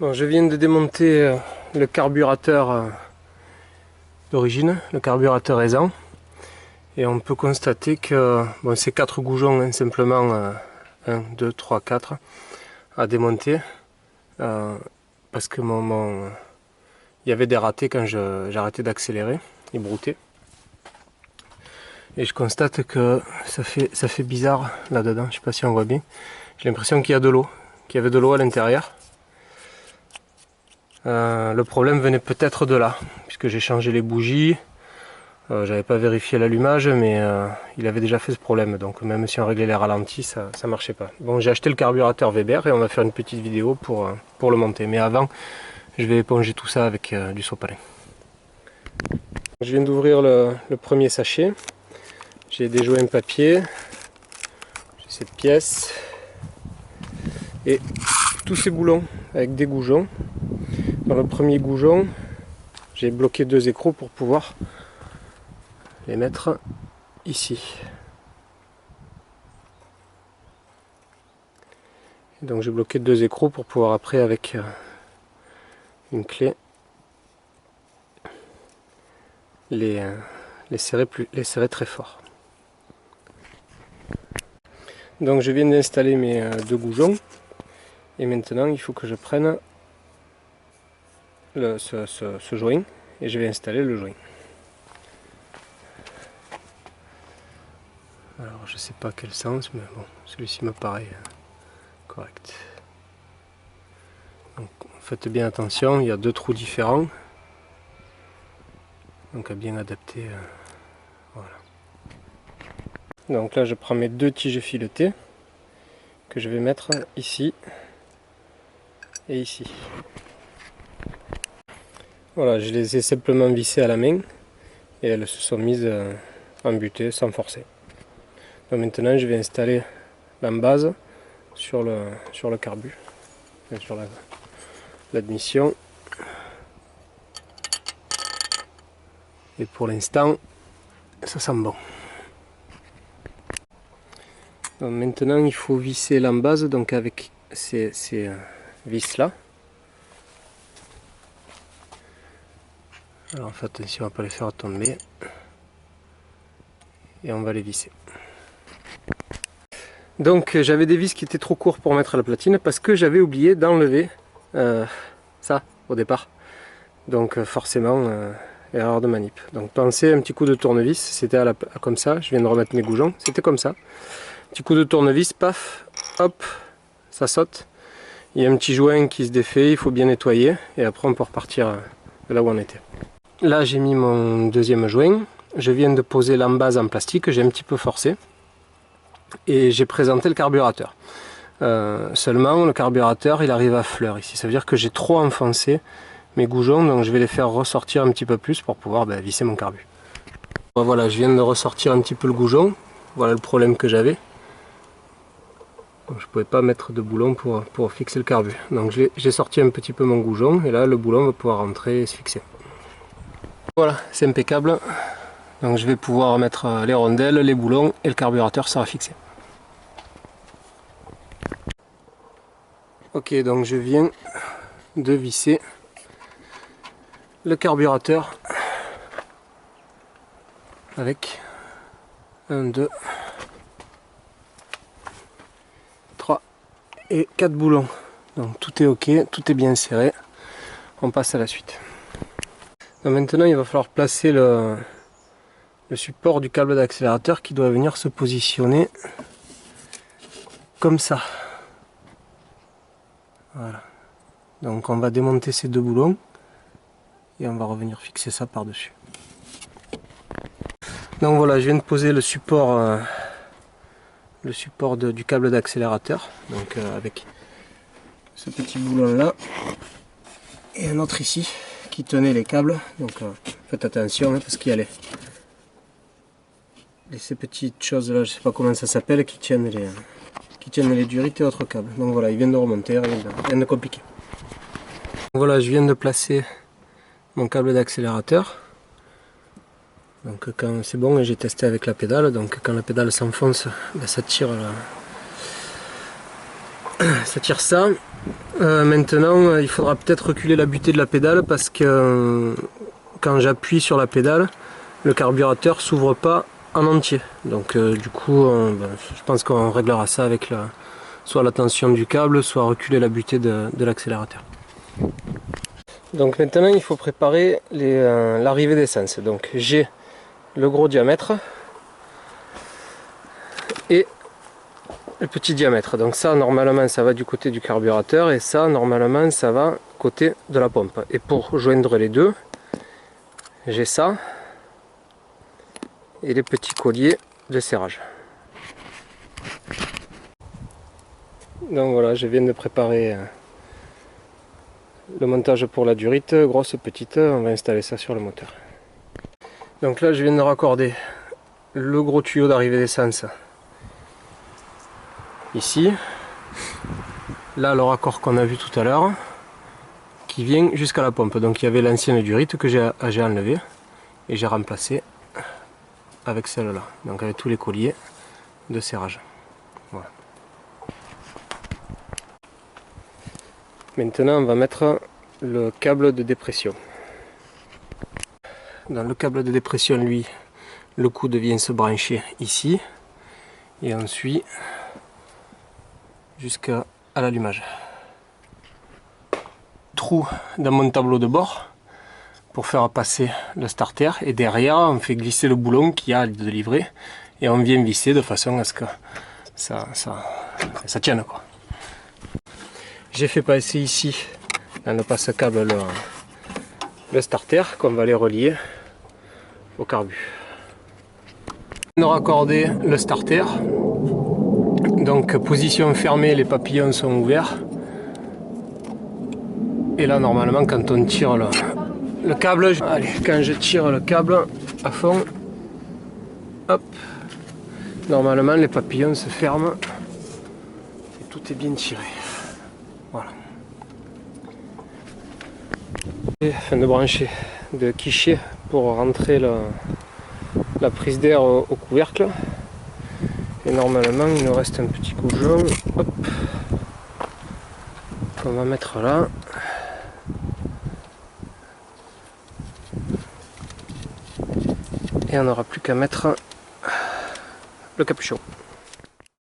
Bon, je viens de démonter le carburateur d'origine, le carburateur aisant, et on peut constater que bon, c'est 4 goujons, hein, simplement 1, 2, 3, 4 à démonter, parce que il y avait des ratés quand j'arrêtais d'accélérer, ils broutaient. Et je constate que ça fait bizarre là-dedans, je sais pas si on voit bien. J'ai l'impression qu'il y a de l'eau, qu'il y avait de l'eau à l'intérieur. Le problème venait peut-être de là, puisque j'ai changé les bougies. J'avais pas vérifié l'allumage, mais il avait déjà fait ce problème, donc même si on réglait les ralentis, ça marchait pas. Bon, j'ai acheté le carburateur Weber et on va faire une petite vidéo pour le monter. Mais avant, je vais éponger tout ça avec du sopalin. Je viens d'ouvrir le premier sachet. J'ai des joints papier, j'ai cette pièce et tous ces boulons avec des goujons. Dans le premier goujon, j'ai bloqué 2 écrous pour pouvoir les mettre ici. Et donc j'ai bloqué 2 écrous pour pouvoir après avec une clé les serrer très fort. Donc je viens d'installer mes 2 goujons et maintenant il faut que je prenne ce joint et je vais installer le joint. Alors je sais pas quel sens, mais bon, celui-ci me paraît correct. Donc faites bien attention, il y a 2 trous différents, donc à bien adapter. Voilà. Donc là je prends mes 2 tiges filetées que je vais mettre ici et ici. Voilà, je les ai simplement vissées à la main et elles se sont mises en butée sans forcer. Donc maintenant je vais installer la base sur le carbu, sur l'admission. Et pour l'instant, ça sent bon. Donc maintenant il faut visser l'embase donc avec ces vis là. Alors faites attention à ne pas les faire tomber. Et on va les visser. Donc j'avais des vis qui étaient trop courts pour mettre à la platine parce que j'avais oublié d'enlever ça au départ. Donc forcément erreur de manip. Donc pensez un petit coup de tournevis, c'était comme ça, je viens de remettre mes goujons, c'était comme ça. Petit coup de tournevis, paf, hop, ça saute. Il y a un petit joint qui se défait, il faut bien nettoyer et après on peut repartir de là où on était. Là j'ai mis mon deuxième joint, je viens de poser l'embase en plastique, j'ai un petit peu forcé et j'ai présenté le carburateur. Seulement le carburateur il arrive à fleur ici, ça veut dire que j'ai trop enfoncé mes goujons, donc je vais les faire ressortir un petit peu plus pour pouvoir visser mon carbu. Voilà, je viens de ressortir un petit peu le goujon, voilà le problème que j'avais. Je ne pouvais pas mettre de boulon pour fixer le carbu. Donc j'ai sorti un petit peu mon goujon et là le boulon va pouvoir rentrer et se fixer. Voilà, c'est impeccable. Donc je vais pouvoir mettre les rondelles, les boulons et le carburateur sera fixé. Ok, donc je viens de visser le carburateur avec 1, 2, 3 et 4 boulons. Donc tout est ok, tout est bien serré. On passe à la suite. Donc maintenant il va falloir placer le support du câble d'accélérateur qui doit venir se positionner comme ça. Voilà. Donc on va démonter ces 2 boulons et on va revenir fixer ça par dessus. Donc voilà, je viens de poser le support du câble d'accélérateur, donc avec ce petit boulon là et un autre ici qui tenait les câbles. Donc faites attention hein, parce qu'il y a ces petites choses là, je sais pas comment ça s'appelle, qui tiennent les durites et autres câbles. Donc voilà, il vient de remonter, rien de compliqué. Voilà, je viens de placer mon câble d'accélérateur. Donc quand c'est bon, j'ai testé avec la pédale, donc quand la pédale s'enfonce, ça tire ça. Maintenant, il faudra peut-être reculer la butée de la pédale parce que quand j'appuie sur la pédale, le carburateur s'ouvre pas en entier. Donc du coup, je pense qu'on réglera ça avec soit la tension du câble, soit reculer la butée de l'accélérateur. Donc maintenant, il faut préparer l'arrivée d'essence. Donc j'ai le gros diamètre et le petit diamètre. Donc ça, normalement, ça va du côté du carburateur et ça, normalement, ça va côté de la pompe. Et pour joindre les deux, j'ai ça et les petits colliers de serrage. Donc voilà, je viens de préparer le montage pour la durite, grosse, petite, on va installer ça sur le moteur. Donc là, je viens de raccorder le gros tuyau d'arrivée d'essence ici. Là, le raccord qu'on a vu tout à l'heure, qui vient jusqu'à la pompe. Donc il y avait l'ancienne durite que j'ai enlevée et j'ai remplacé avec celle-là. Donc avec tous les colliers de serrage. Voilà. Maintenant, on va mettre le câble de dépression. Dans le câble de dépression, lui, le coude vient se brancher ici et on suit jusqu'à l'allumage. Trou dans mon tableau de bord pour faire passer le starter et derrière on fait glisser le boulon qu'il y a de livret et on vient visser de façon à ce que ça tienne, quoi. J'ai fait passer ici dans le passe-câble le starter qu'on va les relier au carbu. On a raccordé le starter, donc position fermée, les papillons sont ouverts et là normalement quand on tire le câble, allez, quand je tire le câble à fond, hop, normalement les papillons se ferment et tout est bien tiré. Voilà. Et afin de brancher, de quicher pour rentrer la prise d'air au couvercle. Et normalement il nous reste un petit goujon, hop, qu'on va mettre là. Et on n'aura plus qu'à mettre le capuchon.